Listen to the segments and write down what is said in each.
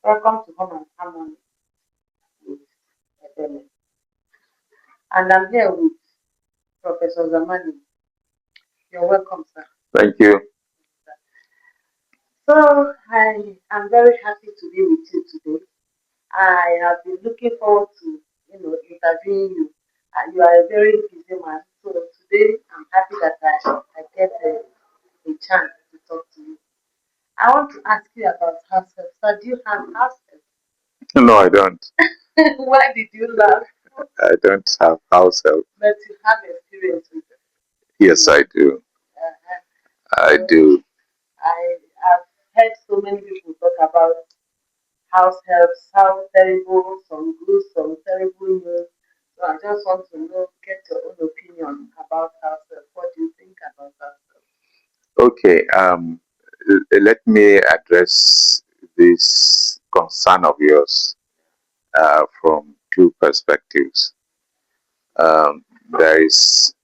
Welcome to Home and Harmony with Ebele. And I'm here with Professor Zamani. You're welcome, sir. Thank you. So I am very happy to be with you today. I have been looking forward to, interviewing you. And you are a very busy man. So today I'm happy that I get a chance to talk to you. I want to ask you about house help. Sir, do you have house No, I don't. help? Why did you laugh? I don't have house help. But you have experience with it. Yes, I do. I So do. I have heard so many people talk about house helps, how terrible, some good, some terrible news. So I just want to know, get your own opinion about house help. What do you think about house help? Okay. Let me address this concern of yours from two perspectives. There is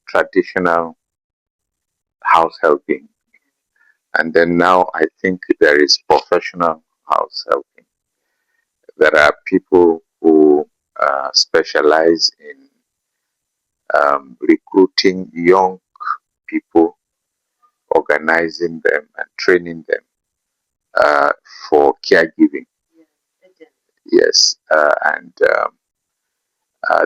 traditional house helping, and then now I think there is professional house helping. There are people who specialize in recruiting young people, organizing them, and training them uh, for caregiving. Yes, agent. Yes,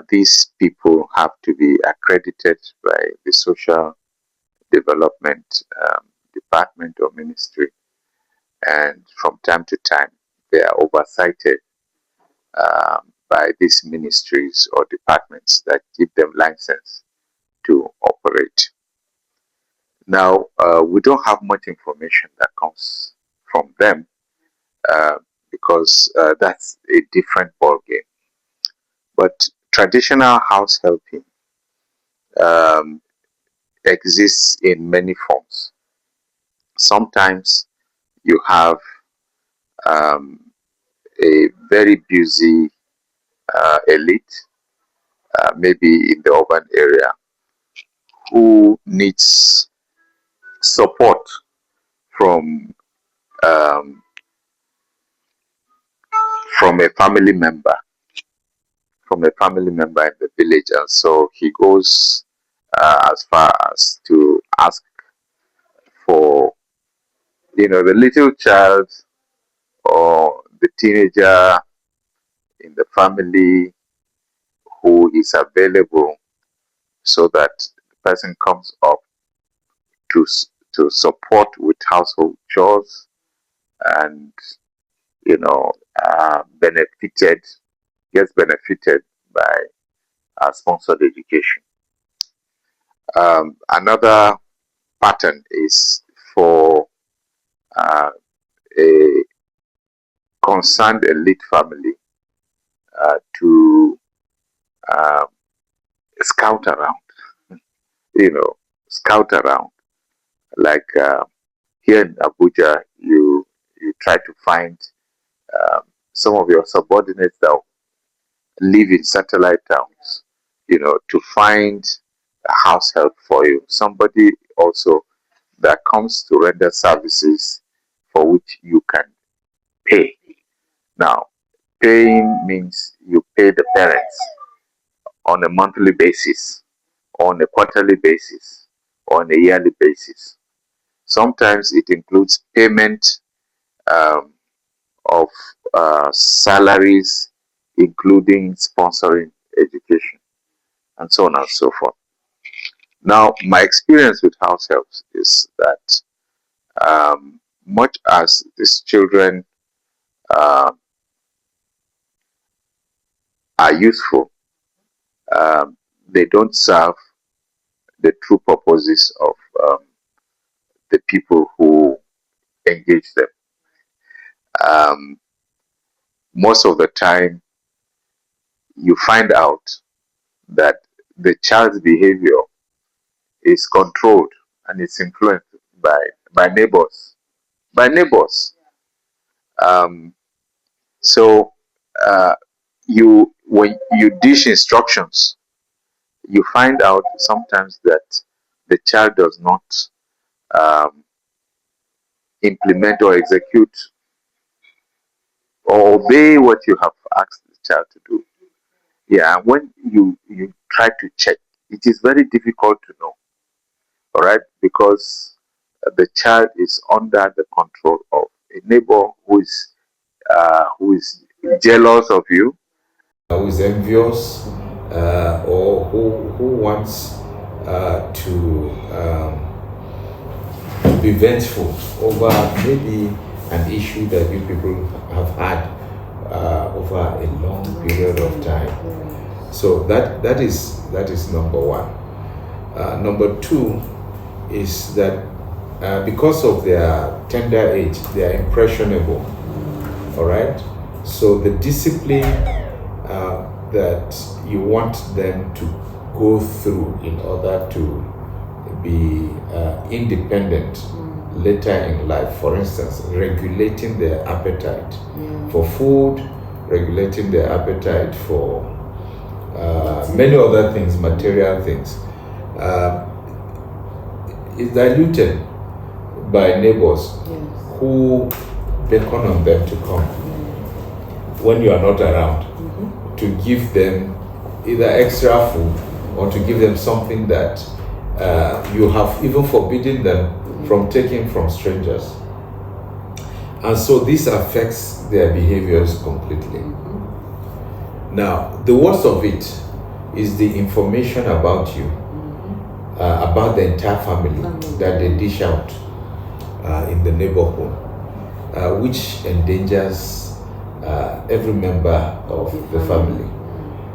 these people have to be accredited by the social development department or ministry, and from time to time they are oversighted by these ministries or departments that give them license to operate. Now, we don't have much information that comes from them uh, because that's a different ball game. But traditional house helping um, exists in many forms. Sometimes you have um, a very busy elite, maybe in the urban area, who needs support from um, from a family member, in the village, and so he goes as far as to ask for the little child or the teenager in the family who is available, so that the person comes up to to support with household chores and you know benefited gets benefited by sponsored education. Another pattern is for uh, a concerned elite family to uh, scout around, you know, scout around. Like here in Abuja, you try to find um, some of your subordinates that live in satellite towns, to find a house help for you. Somebody also that comes to render services for which you can pay. Now, paying means you pay the parents on a monthly basis, on a quarterly basis, on a yearly basis. Sometimes it includes payment um, of salaries, including sponsoring education, and so on and so forth. Now, my experience with house helps is that much as these children uh, are useful, um, they don't serve the true purposes of the people who engage them. Um, Most of the time, you find out that the child's behavior is controlled and it's influenced by neighbors. By neighbors. Um, so you when you dish instructions, you find out sometimes that the child does not um, implement or execute or obey what you have asked the child to do. Yeah, when you try to check, it is very difficult to know. All right, because the child is under the control of a neighbor who is jealous of you. Who is envious, or who wants to be vengeful over maybe an issue that you people have had over a long period of time. So that is number one. Number two is that because of their tender age, they are impressionable. All right. So the discipline that you want them to go through in order to be independent later in life, for instance, regulating their appetite for food, regulating their appetite for many other things, material things, is diluted by neighbors who beckon on them to come when you are not around, to give them either extra food or to give them something that you have even forbidden them from taking from strangers. And so this affects their behaviors completely. Now, the worst of it is the information about you, about the entire family that they dish out in the neighborhood, which endangers every member of the family.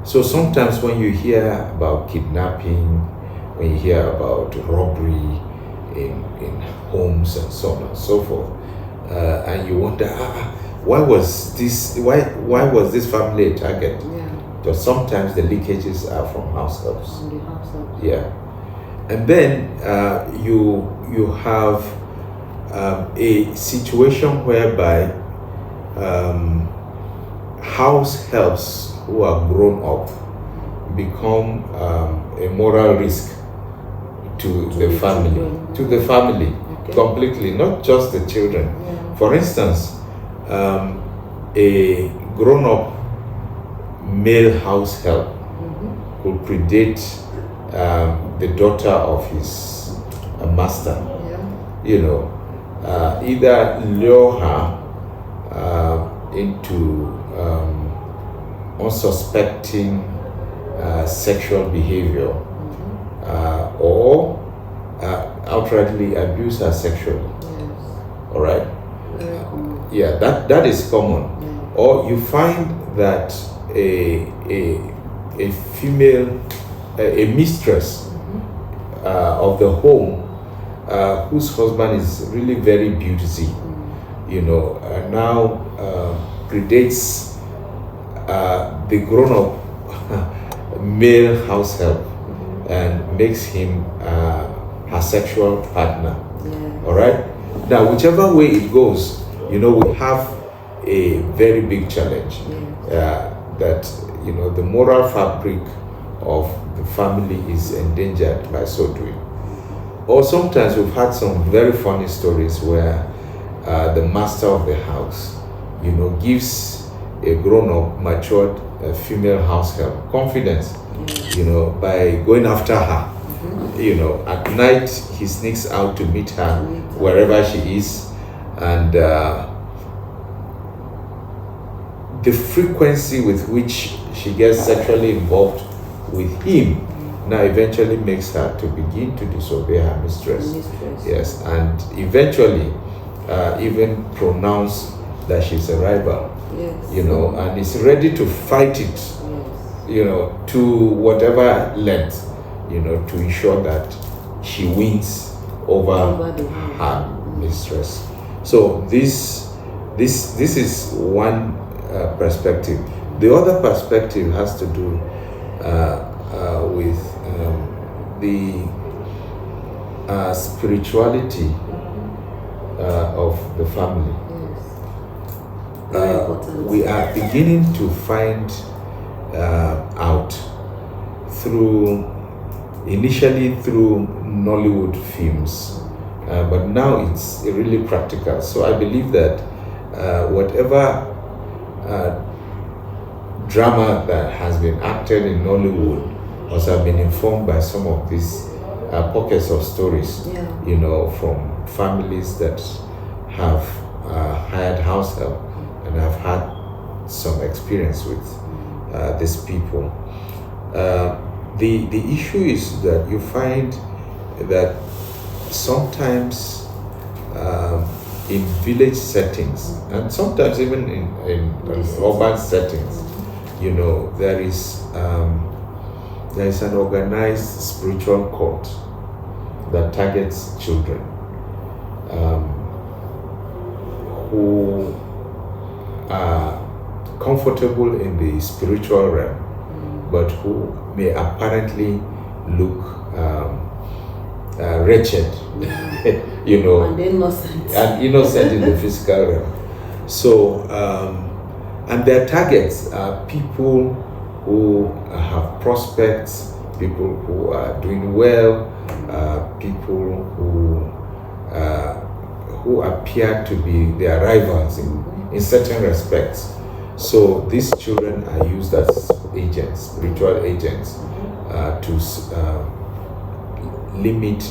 So sometimes when you hear about kidnapping, when you hear about robbery in homes and so on and so forth, and you wonder, why was this family a target? Because sometimes the leakages are from house helps. Yeah. And then you have a situation whereby house helps who are grown up become a moral risk to the family completely, not just the children. For instance, a grown-up male house help could predate the daughter of his master. Either lure her into unsuspecting sexual behavior, or outrightly abuse her sexually. All right. Yeah, that is common. Or you find that a female, a mistress of the home, whose husband is really very beauty, now predates the grown-up male house help and makes him her sexual partner. All right. Now, whichever way it goes, we have a very big challenge. That the moral fabric of the family is endangered by so doing. Or sometimes we've had some very funny stories where the master of the house, gives a grown-up, matured female house help confidence, by going after her. At night he sneaks out to meet her wherever she is, and the frequency with which she gets sexually involved with him now eventually makes her to begin to disobey her mistress. Yes, and eventually even pronounce that she's a rival. And is ready to fight it, to whatever length, to ensure that she wins over her mistress. So this is one perspective. The other perspective has to do with the spirituality of the family. We are beginning to find out initially through Nollywood films, but now it's really practical. So I believe that whatever drama that has been acted in Nollywood must have been informed by some of these pockets of stories, you know, from families that have hired house help and have had some experience with these people. The issue is that you find that sometimes in village settings, and sometimes even in urban settings, you know, there is an organized spiritual cult that targets children who are comfortable in the spiritual realm, but who may apparently look wretched, you know, and innocent in the physical realm. So, and their targets are people who have prospects, people who are doing well, people who appear to be their rivals in certain respects. So these children are used as agents, spiritual agents, to limit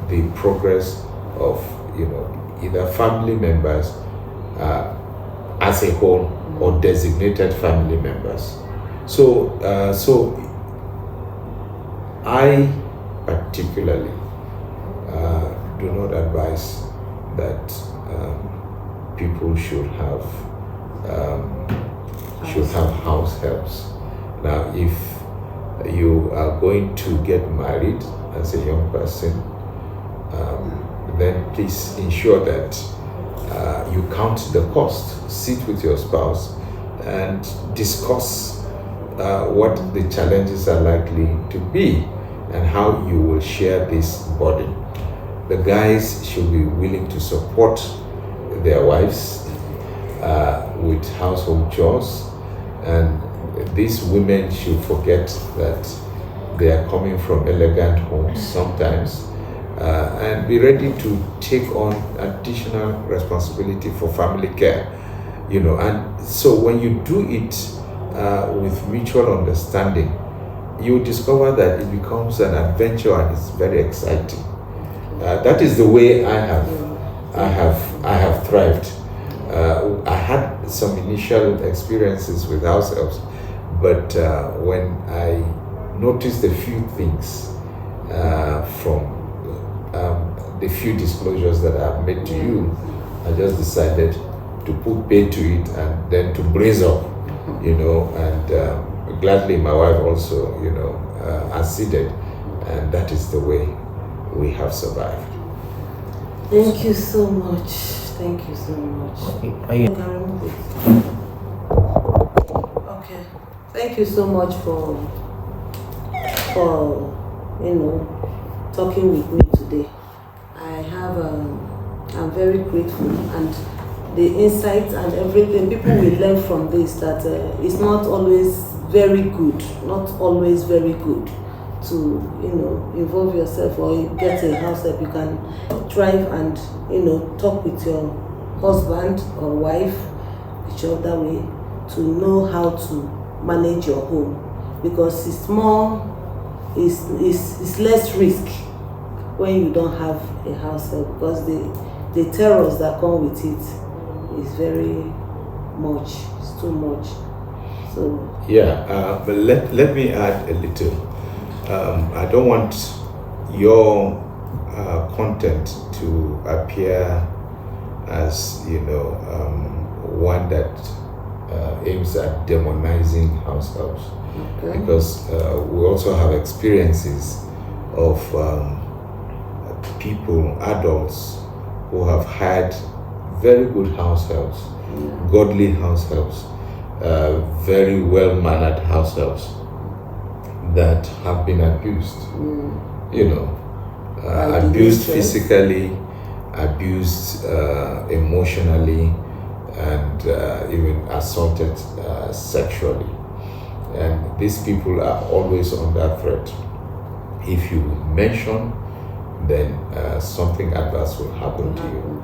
the progress of, you know, either family members as a whole or designated family members. So I particularly do not advise that people should have house helps. Now, if you are going to get married as a young person, then please ensure that you count the cost. Sit with your spouse and discuss what the challenges are likely to be and how you will share this burden. The guys should be willing to support their wives with household chores, and these women should forget that they are coming from elegant homes sometimes, and be ready to take on additional responsibility for family care, you know. And so when you do it with mutual understanding, you discover that it becomes an adventure and it's very exciting. That is the way I have thrived. I had some initial experiences with house helps, but when I noticed a few things from the few disclosures that I've made to you, I just decided to put pay to it and then to brace up, you know, and gladly my wife also, you know, acceded, and that is the way we have survived. Thank you so much. Thank you so much. Are you? You can remove it. Okay. Thank you so much for you know, talking with me today. I'm very grateful, and the insights and everything people will learn from this, that it's not always very good to, you know, involve yourself or get a house help. You can drive and, you know, talk with your husband or wife, whichever way, to know how to manage your home, because it's less risk when you don't have a house help, because the terrors that come with it is very much. It's too much. So yeah, but let me add a little. I don't want your content to appear as, you know, one that aims at demonizing house helps, okay. because we also have experiences of people, adults, who have had very good house helps, godly house helps, very well-mannered house helps that have been abused, you know, abused physically, abused emotionally, and even assaulted sexually. And these people are always under threat. If you mention, then something adverse will happen to you.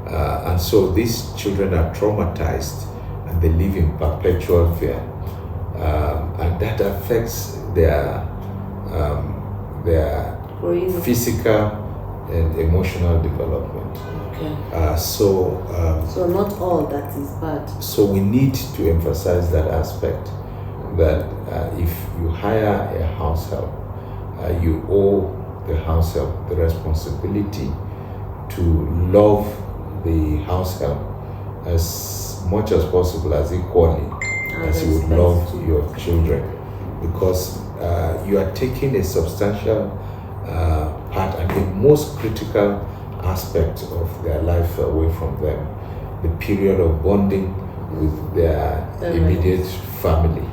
And so these children are traumatized, and they live in perpetual fear, and that affects their physical and emotional development. Okay. So not all that is bad. So we need to emphasize that aspect, that if you hire a house help, you owe the house help the responsibility to love the house help as much as possible, as equally as you would love your children, because you are taking a substantial part and the most critical aspect of their life away from them, the period of bonding with their immediate family.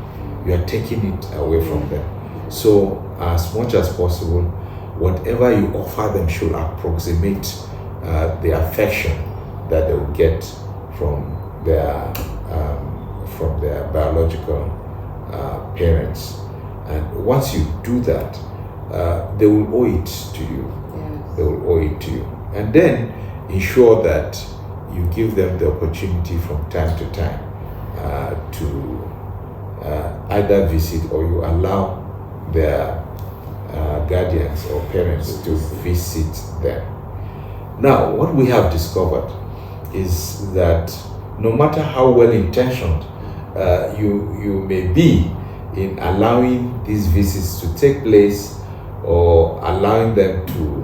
You are taking it away from them. So as much as possible, whatever you offer them should approximate the affection that they will get from their biological parents. And once you do that, they will owe it to you. Yes. They will owe it to you. And then ensure that you give them the opportunity from time to time to either visit, or you allow their guardians or parents to visit them. Now, what we have discovered is that no matter how well intentioned you may be in allowing these visits to take place, or allowing them to,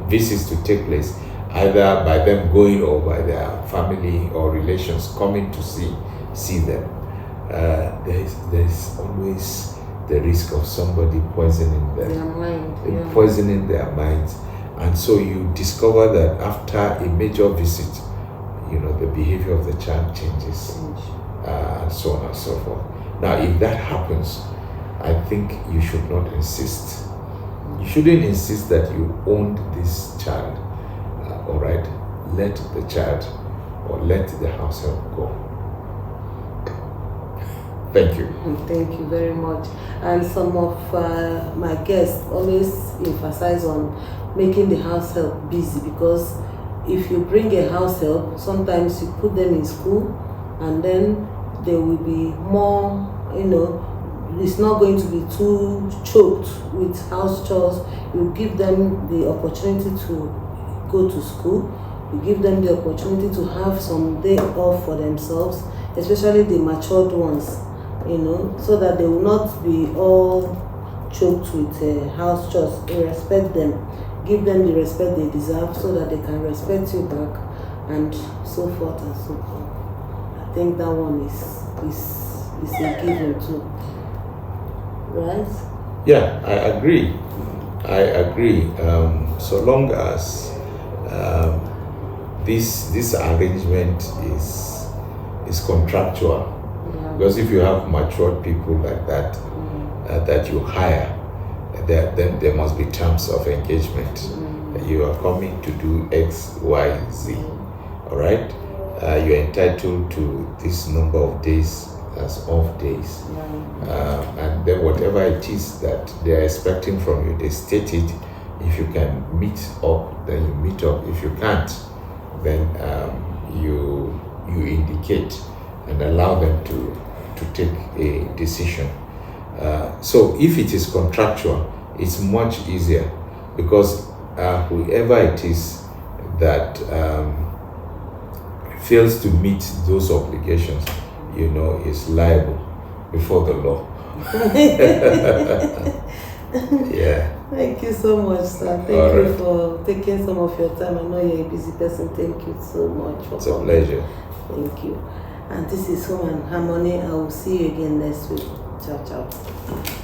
visits to take place, either by them going or by their family or relations coming to see them, there's always the risk of somebody poisoning them, their mind, poisoning their minds. And so you discover that after a major visit, the behavior of the child changes, and so on and so forth. Now, if that happens, I think you should not insist. You shouldn't insist that you owned this child. All right, let the child or let the house help go. Thank you. Thank you very much. And some of my guests always emphasize on making the house help busy, because if you bring a house help, sometimes you put them in school and then they will be more, it's not going to be too choked with house chores. You give them the opportunity to go to school. You give them the opportunity to have some day off for themselves, especially the matured ones, so that they will not be all choked with house chores. Respect them. Give them the respect they deserve so that they can respect you back, and so forth and so on. I think that one is a given too. Right? Yeah, I agree. So long as this arrangement is contractual, because if you have matured people like that that you hire, then there must be terms of engagement. You are coming to do X, Y, Z. All right? You're entitled to this number of days as off days. And then whatever it is that they are expecting from you, they state it. If you can meet up, then you meet up. If you can't, then you indicate and allow them to take a decision. So if it is contractual, it's much easier, because whoever it is that fails to meet those obligations, is liable before the law. Yeah. Thank you so much, sir. Thank you for taking some of your time. I know you're a busy person. Thank you so much for coming. It's a pleasure. Thank you. And this is Home and Harmony. I will see you again next week. Ciao, ciao.